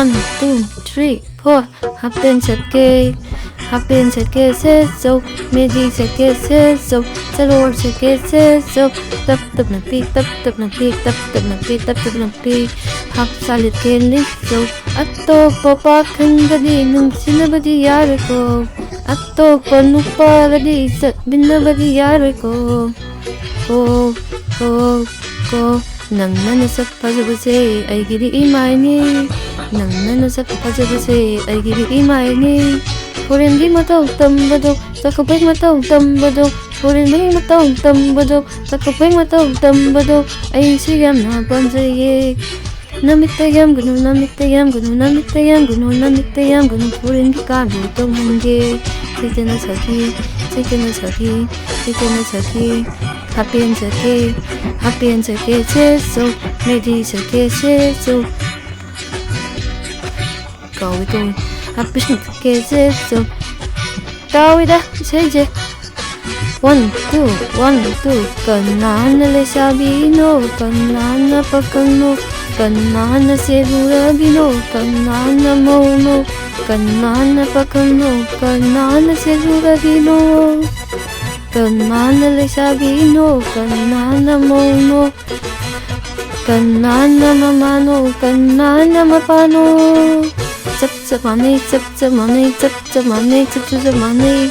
1, 2, 3, 4. Happen Setke. Happen Setke Setchou. Medi Setke Setchou. Salor Setke Setchou. Tap tap na pi, tap tap na pi, tap tap na pi, tap tap na pi. Hap salit kelik show. Atto papa kangadi nung sinabadi yare ko. Atto panupa gadi sat binabadi yare ko. Ko nang nanasat pajabase ay giri imay ni. Nang nanasat pajabase ay giri imay ni. Purin di matong tambadok, sakapay matong tambadok. Purin di matong tambadok, sakapay matong tambadok. Ay sigam na pansayik. Namitayam gunu, namitayam gunu, namitayam gunu, namitayam gunu. Purin di kami tong hangge. Sita na saki, sita na saki, sita na saki. Happy and Setke, Happy and Setke Setchou, Medi Setke Setchou. Going, Happy and Setke Setchou. Tawida, say 1, 2, 1, 2. Kanana le sabino, kanana pakano, kanana segura bino, kanana mono, kanana pakano, kanana segura bino. Kanana le sabino, kanana mono, kanana mamano, kanana mapano. Zap zap money, zap zap money, zap zap money, zap zap money.